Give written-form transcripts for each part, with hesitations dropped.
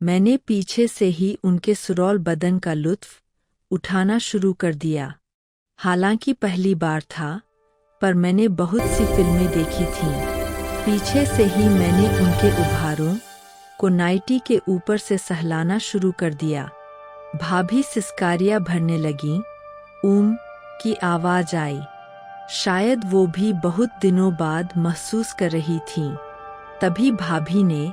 मैंने पीछे से ही उनके सुडौल बदन का लुत्फ उठाना शुरू कर दिया। हालांकि पहली बार था, पर मैंने बहुत सी फिल्में देखी थीं। पीछे से ही मैंने उनके उभारों को नाइटी के ऊपर से सहलाना शुरू कर दिया। भाभी सिसकारियां भरने लगीं। की आवाज आई। शायद वो भी बहुत दिनों बाद महसूस कर रही थीं। तभी भाभी ने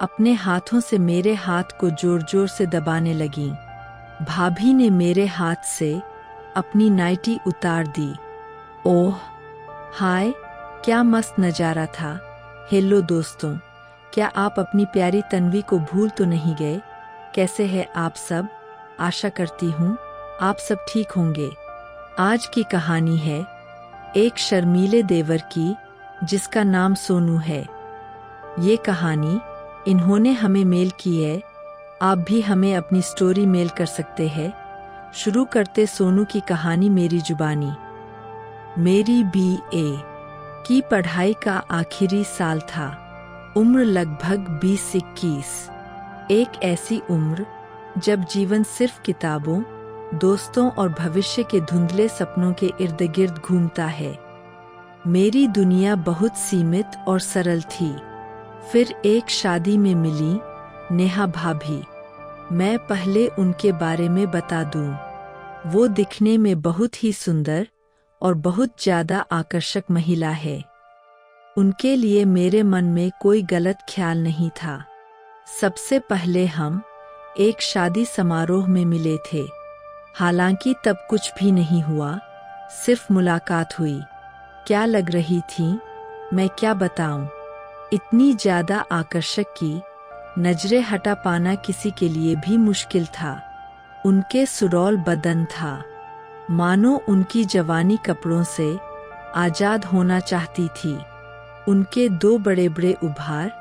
अपने हाथों से मेरे हाथ को जोर-जोर से दबाने लगीं। भाभी ने मेरे हाथ से अपनी नाइटी उतार दी। ओह हाय, क्या मस्त नज़ारा था। हेलो दोस्तों, क्या आप अपनी प्यारी तन्वी को भूल तो नहीं गए? कैसे हैं आप सब? आशा करती हूँ आप सब ठीक होंगे। आज की कहानी है एक शर्मीले देवर की, जिसका नाम सोनू है। ये कहानी इन्होंने हमें मेल की है। आप भी हमें अपनी स्टोरी मेल कर सकते हैं। शुरू करते सोनू की कहानी। मेरी जुबानी। मेरी BA की पढ़ाई का आखिरी साल था। उम्र लगभग 20-21। एक ऐसी उम्र जब जीवन सिर्फ किताबों, दोस्तों और भविष्य के धुंधले सपनों के इर्द गिर्द घूमता है। मेरी दुनिया बहुत सीमित और सरल थी। फिर एक शादी में मिली नेहा भाभी। मैं पहले उनके बारे में बता दूं। वो दिखने में बहुत ही सुंदर और बहुत ज़्यादा आकर्षक महिला है। उनके लिए मेरे मन में कोई गलत ख्याल नहीं था। सबसे पहले हम एक शादी समारोह में मिले थे। हालांकि तब कुछ भी नहीं हुआ, सिर्फ मुलाकात हुई। क्या लग रही थी, मैं क्या बताऊं। इतनी ज़्यादा आकर्षक कि नजरें हटा पाना किसी के लिए भी मुश्किल था। उनके सुडौल बदन था, मानो उनकी जवानी कपड़ों से आज़ाद होना चाहती थी। उनके 2 बड़े बड़े उभार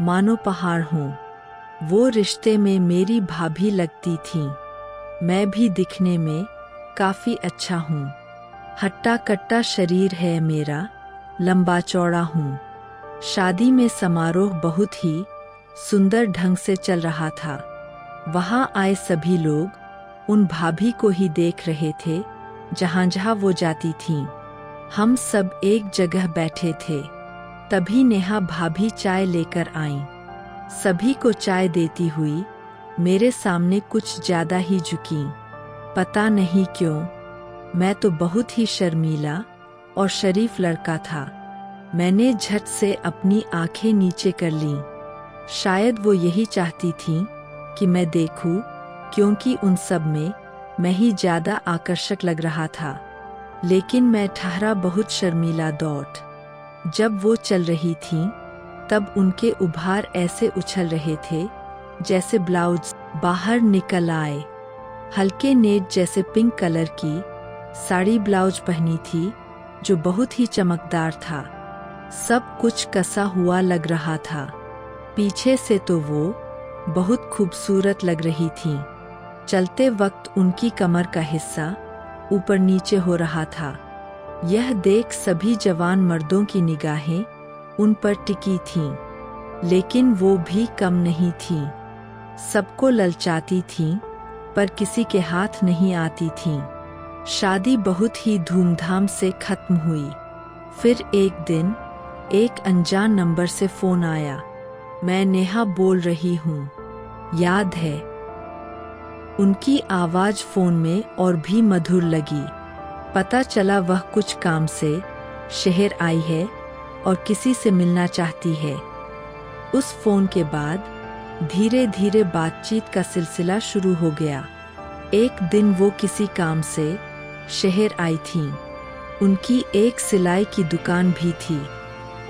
मानो पहाड़ हों। वो रिश्ते में मेरी भाभी लगती थीं। मैं भी दिखने में काफ़ी अच्छा हूँ। हट्टा कट्टा शरीर है मेरा, लंबा चौड़ा हूँ। शादी में समारोह बहुत ही सुंदर ढंग से चल रहा था। वहाँ आए सभी लोग उन भाभी को ही देख रहे थे जहाँ जहाँ वो जाती थीं। हम सब एक जगह बैठे थे। तभी नेहा भाभी चाय लेकर आईं। सभी को चाय देती हुई मेरे सामने कुछ ज़्यादा ही झुकीं। पता नहीं क्यों, मैं तो बहुत ही शर्मीला और शरीफ लड़का था। मैंने झट से अपनी आंखें नीचे कर लीं। शायद वो यही चाहती थीं कि मैं देखूं, क्योंकि उन सब में मैं ही ज़्यादा आकर्षक लग रहा था। लेकिन मैं ठहरा बहुत शर्मीला दौड़। जब वो चल रही थीं, तब उनके उभार ऐसे उछल रहे थे जैसे ब्लाउज बाहर निकल आए। हल्के नेट जैसे पिंक कलर की साड़ी ब्लाउज पहनी थी, जो बहुत ही चमकदार था। सब कुछ कसा हुआ लग रहा था। पीछे से तो वो बहुत खूबसूरत लग रही थीं। चलते वक्त उनकी कमर का हिस्सा ऊपर नीचे हो रहा था। यह देख सभी जवान मर्दों की निगाहें उन पर टिकी थीं, लेकिन वो भी कम नहीं थीं। सबको ललचाती थीं, पर किसी के हाथ नहीं आती थीं। शादी बहुत ही धूमधाम से खत्म हुई। फिर एक दिन एक अनजान नंबर से फ़ोन आया। मैं नेहा बोल रही हूँ, याद है? उनकी आवाज़ फ़ोन में और भी मधुर लगी। पता चला वह कुछ काम से शहर आई है और किसी से मिलना चाहती है। उस फ़ोन के बाद धीरे धीरे बातचीत का सिलसिला शुरू हो गया। एक दिन वो किसी काम से शहर आई थीं। उनकी एक सिलाई की दुकान भी थी,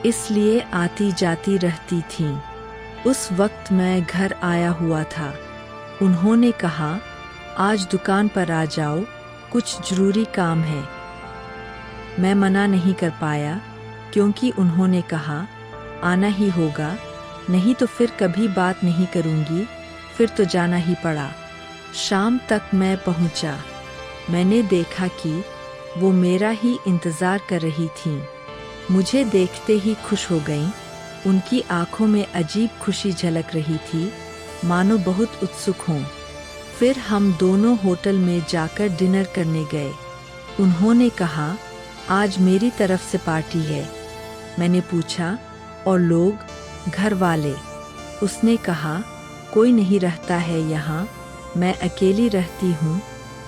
इसलिए आती जाती रहती थीं। उस वक्त मैं घर आया हुआ था। उन्होंने कहा, आज दुकान पर आ जाओ, कुछ ज़रूरी काम है। मैं मना नहीं कर पाया, क्योंकि उन्होंने कहा आना ही होगा, नहीं तो फिर कभी बात नहीं करूँगी। फिर तो जाना ही पड़ा। शाम तक मैं पहुँचा। मैंने देखा कि वो मेरा ही इंतज़ार कर रही थीं। मुझे देखते ही खुश हो गईं। उनकी आंखों में अजीब खुशी झलक रही थी। मानो बहुत उत्सुक हों। फिर हम दोनों होटल में जाकर डिनर करने गए। उन्होंने कहा, आज मेरी तरफ से पार्टी है। मैंने पूछा, और लोग, घर वाले? उसने कहा, कोई नहीं रहता है यहाँ, मैं अकेली रहती हूँ।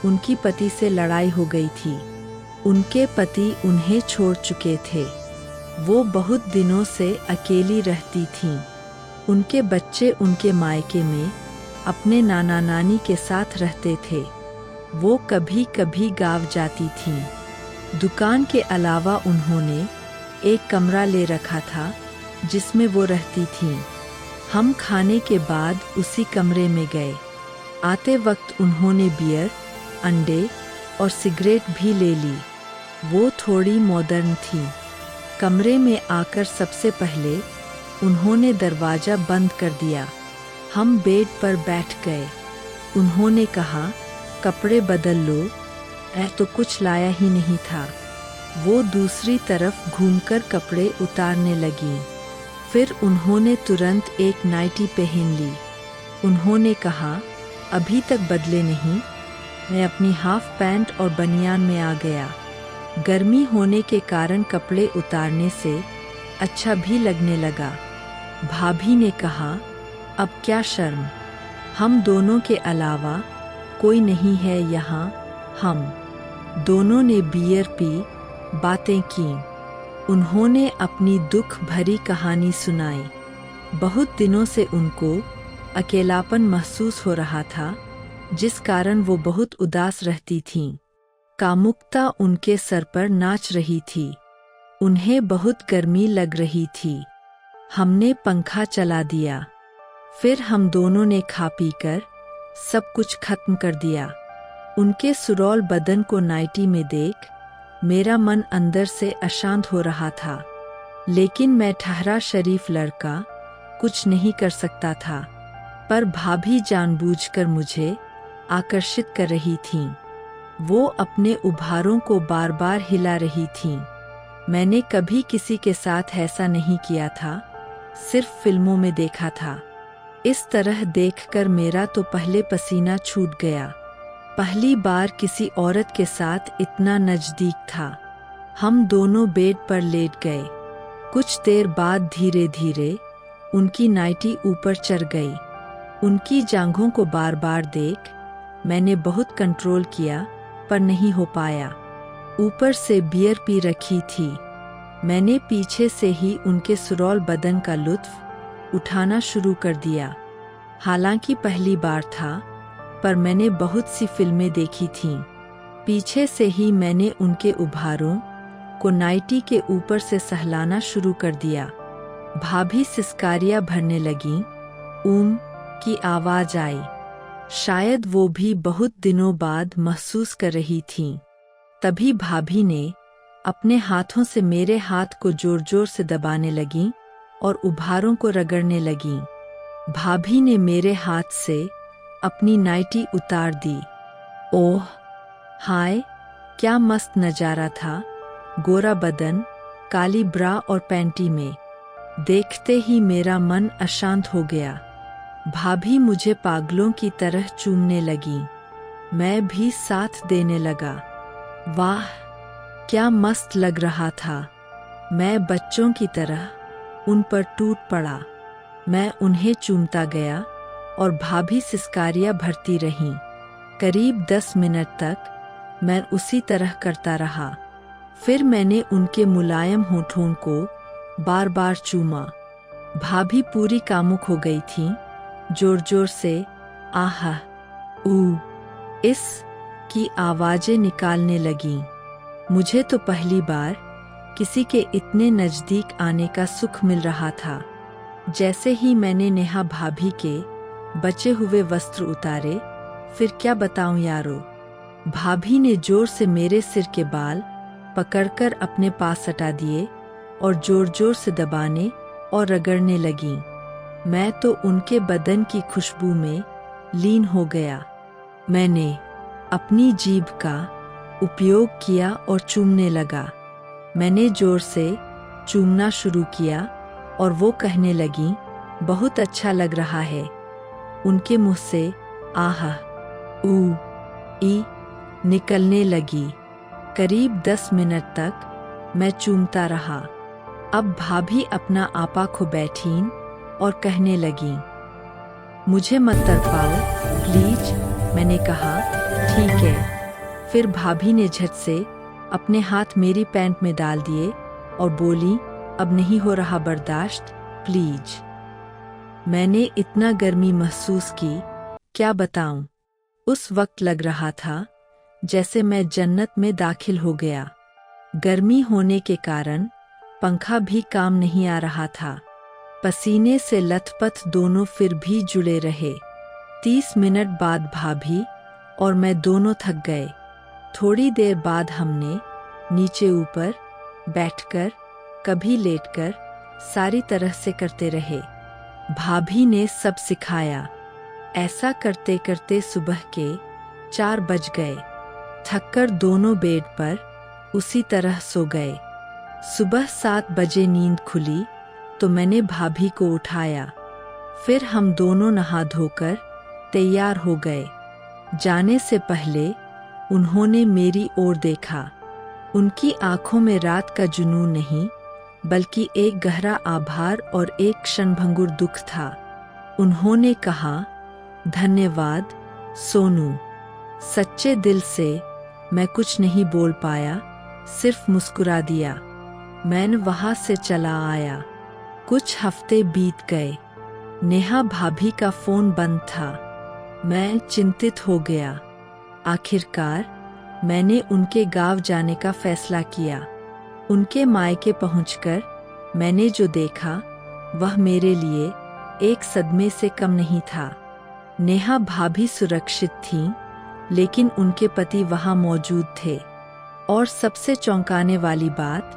उनकी पति से लड़ाई हो गई थी। उनके पति उन्हें छोड़ चुके थे। वो बहुत दिनों से अकेली रहती थीं। उनके बच्चे उनके मायके में अपने नाना नानी के साथ रहते थे। वो कभी कभी गाँव जाती थीं। दुकान के अलावा उन्होंने एक कमरा ले रखा था जिसमें वो रहती थीं। हम खाने के बाद उसी कमरे में गए। आते वक्त उन्होंने बियर, अंडे और सिगरेट भी ले ली। वो थोड़ी मॉडर्न थी। कमरे में आकर सबसे पहले उन्होंने दरवाज़ा बंद कर दिया। हम बेड पर बैठ गए। उन्होंने कहा, कपड़े बदल लो, तो कुछ लाया ही नहीं था। वो दूसरी तरफ घूमकर कपड़े उतारने लगी। फिर उन्होंने तुरंत एक नाइटी पहन ली। उन्होंने कहा, अभी तक बदले नहीं। मैं अपनी हाफ पैंट और बनियान में आ गया। गर्मी होने के कारण कपड़े उतारने से अच्छा भी लगने लगा। भाभी ने कहा, अब क्या शर्म, हम दोनों के अलावा कोई नहीं है यहाँ। हम दोनों ने बियर पी, बातें की। उन्होंने अपनी दुख भरी कहानी सुनाई। बहुत दिनों से उनको अकेलापन महसूस हो रहा था, जिस कारण वो बहुत उदास रहती थीं। कामुकता उनके सर पर नाच रही थी। उन्हें बहुत गर्मी लग रही थी। हमने पंखा चला दिया। फिर हम दोनों ने खा पी कर सब कुछ खत्म कर दिया। उनके सुडौल बदन को नाइटी में देख मेरा मन अंदर से अशांत हो रहा था। लेकिन मैं ठहरा शरीफ लड़का कुछ नहीं कर सकता था। पर भाभी जानबूझकर मुझे आकर्षित कर रही थीं। वो अपने उभारों को बार बार हिला रही थीं। मैंने कभी किसी के साथ ऐसा नहीं किया था, सिर्फ फिल्मों में देखा था। इस तरह देखकर मेरा तो पहले पसीना छूट गया। पहली बार किसी औरत के साथ इतना नज़दीक था। हम दोनों बेड पर लेट गए। कुछ देर बाद धीरे धीरे उनकी नाइटी ऊपर चढ़ गई। उनकी जांघों को बार बार देख मैंने बहुत कंट्रोल किया, पर नहीं हो पाया। ऊपर से बियर पी रखी थी। मैंने पीछे से ही उनके सुडौल बदन का लुत्फ उठाना शुरू कर दिया। हालांकि पहली बार था, पर मैंने बहुत सी फिल्में देखी थीं। पीछे से ही मैंने उनके उभारों को नाइटी के ऊपर से सहलाना शुरू कर दिया। भाभी सिसकारियां भरने लगीं। ऊम की आवाज आई। शायद वो भी बहुत दिनों बाद महसूस कर रही थीं। तभी भाभी ने अपने हाथों से मेरे हाथ को जोर जोर से दबाने लगीं और उभारों को रगड़ने लगीं। भाभी ने मेरे हाथ से अपनी नाइटी उतार दी। ओह हाय, क्या मस्त नजारा था। गोरा बदन, काली ब्रा और पैंटी में। देखते ही मेरा मन अशांत हो गया। भाभी मुझे पागलों की तरह चूमने लगी। मैं भी साथ देने लगा। वाह, क्या मस्त लग रहा था। मैं बच्चों की तरह उन पर टूट पड़ा। मैं उन्हें चूमता गया और भाभी सिसकारियां भरती रहीं। करीब 10 मिनट तक मैं उसी तरह करता रहा। फिर मैंने उनके मुलायम होठों को बार बार चूमा। भाभी पूरी कामुक हो गई थी। जोर जोर से आहा, ऊ, इस की आवाजें निकालने लगीं। मुझे तो पहली बार किसी के इतने नज़दीक आने का सुख मिल रहा था। जैसे ही मैंने नेहा भाभी के बचे हुए वस्त्र उतारे, फिर क्या बताऊं यारो, भाभी ने जोर से मेरे सिर के बाल पकड़कर अपने पास सटा दिए और जोर जोर से दबाने और रगड़ने लगीं। मैं तो उनके बदन की खुशबू में लीन हो गया। मैंने अपनी जीभ का उपयोग किया और चूमने लगा। मैंने जोर से चूमना शुरू किया और वो कहने लगी, बहुत अच्छा लग रहा है। उनके मुंह से आह ऊ ई निकलने लगी। करीब 10 मिनट तक मैं चूमता रहा। अब भाभी अपना आपा खो बैठीं और कहने लगीं, मुझे मत तड़पाओ प्लीज। मैंने कहा ठीक है। फिर भाभी ने झट से अपने हाथ मेरी पैंट में डाल दिए और बोली, अब नहीं हो रहा बर्दाश्त, प्लीज। मैंने इतना गर्मी महसूस की, क्या बताऊं। उस वक्त लग रहा था जैसे मैं जन्नत में दाखिल हो गया। गर्मी होने के कारण पंखा भी काम नहीं आ रहा था। पसीने से लथपथ दोनों फिर भी जुड़े रहे। 30 मिनट बाद भाभी और मैं दोनों थक गए। थोड़ी देर बाद हमने नीचे ऊपर बैठकर, कभी लेटकर, सारी तरह से करते रहे। भाभी ने सब सिखाया। ऐसा करते करते सुबह के 4 बज गए। थककर दोनों बेड पर उसी तरह सो गए। सुबह 7 बजे नींद खुली तो मैंने भाभी को उठाया। फिर हम दोनों नहा धोकर तैयार हो गए। जाने से पहले उन्होंने मेरी ओर देखा। उनकी आंखों में रात का जुनून नहीं, बल्कि एक गहरा आभार और एक क्षणभंगुर दुख था। उन्होंने कहा, धन्यवाद सोनू। सच्चे दिल से मैं कुछ नहीं बोल पाया, सिर्फ मुस्कुरा दिया। मैं वहां से चला आया। कुछ हफ्ते बीत गए। नेहा भाभी का फोन बंद था। मैं चिंतित हो गया। आखिरकार मैंने उनके गांव जाने का फैसला किया। उनके मायके पहुंचकर मैंने जो देखा वह मेरे लिए एक सदमे से कम नहीं था। नेहा भाभी सुरक्षित थीं, लेकिन उनके पति वहां मौजूद थे। और सबसे चौंकाने वाली बात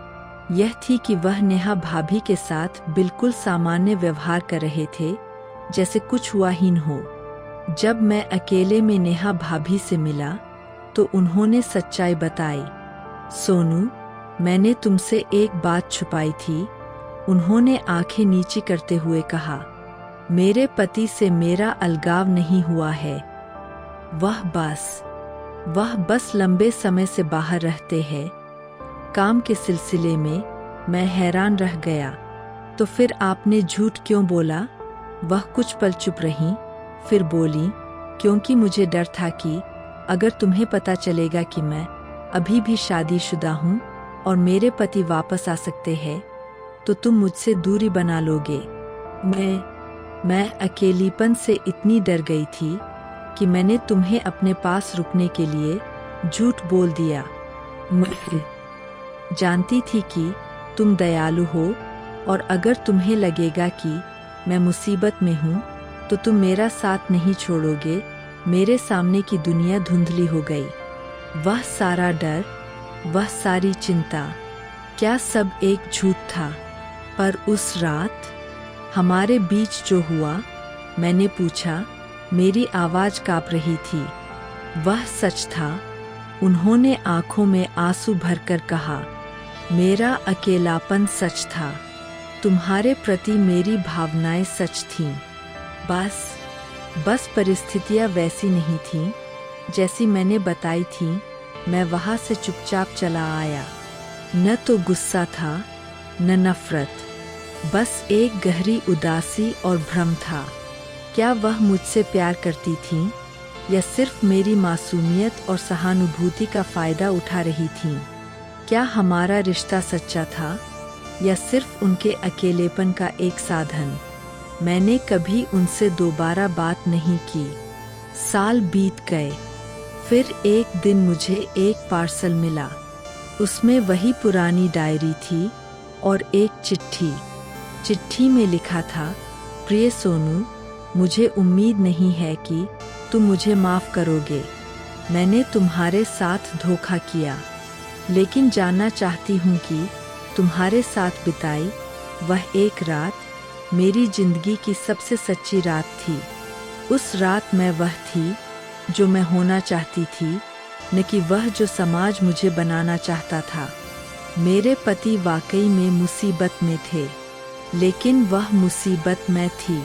यह थी कि वह नेहा भाभी के साथ बिल्कुल सामान्य व्यवहार कर रहे थे, जैसे कुछ हुआ ही न हो। जब मैं अकेले में नेहा भाभी से मिला तो उन्होंने सच्चाई बताई। सोनू, मैंने तुमसे एक बात छुपाई थी। उन्होंने आंखें नीची करते हुए कहा, मेरे पति से मेरा अलगाव नहीं हुआ है। वह बस लंबे समय से बाहर रहते हैं। काम के सिलसिले में मैं हैरान रह गया। तो फिर आपने झूठ क्यों बोला? वह कुछ पल चुप रहीं, फिर बोली, क्योंकि मुझे डर था कि अगर तुम्हें पता चलेगा कि मैं अभी भी शादीशुदा हूँ और मेरे पति वापस आ सकते हैं, तो तुम मुझसे दूरी बना लोगे। मैं अकेलीपन से इतनी डर गई थी कि मैंने तुम्हें अपने पास रुकने के लिए झूठ बोल दिया। मैं जानती थी कि तुम दयालु हो और अगर तुम्हें लगेगा कि मैं मुसीबत में हूँ तो तुम मेरा साथ नहीं छोड़ोगे। मेरे सामने की दुनिया धुंधली हो गई। वह सारा डर, वह सारी चिंता, क्या सब एक झूठ था? पर उस रात हमारे बीच जो हुआ, मैंने पूछा, मेरी आवाज कांप रही थी। वह सच था। उन्होंने आंखों में आंसू भरकर कहा, मेरा अकेलापन सच था, तुम्हारे प्रति मेरी भावनाएं सच थीं। बस परिस्थितियां वैसी नहीं थीं जैसी मैंने बताई थीं। मैं वहां से चुपचाप चला आया। न तो गुस्सा था, न नफरत, बस एक गहरी उदासी और भ्रम था। क्या वह मुझसे प्यार करती थीं या सिर्फ मेरी मासूमियत और सहानुभूति का फायदा उठा रही थीं? क्या हमारा रिश्ता सच्चा था या सिर्फ उनके अकेलेपन का एक साधन? मैंने कभी उनसे दोबारा बात नहीं की। साल बीत गए। फिर एक दिन मुझे एक पार्सल मिला। उसमें वही पुरानी डायरी थी और एक चिट्ठी में लिखा था, प्रिय सोनू, मुझे उम्मीद नहीं है कि तुम मुझे माफ करोगे। मैंने तुम्हारे साथ धोखा किया, लेकिन जानना चाहती हूँ कि तुम्हारे साथ बिताई वह एक रात मेरी जिंदगी की सबसे सच्ची रात थी। उस रात मैं वह थी जो मैं होना चाहती थी, न कि वह जो समाज मुझे बनाना चाहता था। मेरे पति वाकई में मुसीबत में थे, लेकिन वह मुसीबत मैं थी।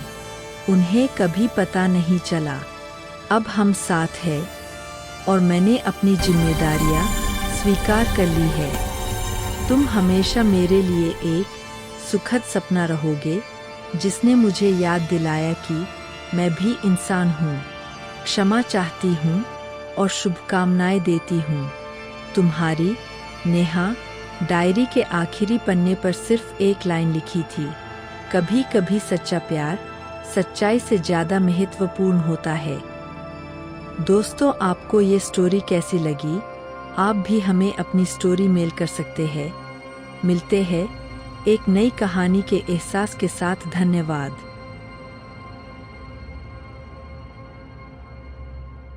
उन्हें कभी पता नहीं चला। अब हम साथ हैं और मैंने अपनी जिम्मेदारियां स्वीकार कर ली है। तुम हमेशा मेरे लिए एक सुखद सपना रहोगे, जिसने मुझे याद दिलाया कि मैं भी इंसान हूँ। क्षमा चाहती हूँ और शुभकामनाएं देती हूँ। तुम्हारी नेहा। डायरी के आखिरी पन्ने पर सिर्फ एक लाइन लिखी थी, कभी कभी सच्चा प्यार सच्चाई से ज़्यादा महत्वपूर्ण होता है। दोस्तों, आपको ये स्टोरी कैसी लगी? आप भी हमें अपनी स्टोरी मेल कर सकते हैं। मिलते हैं एक नई कहानी के एहसास के साथ। धन्यवाद।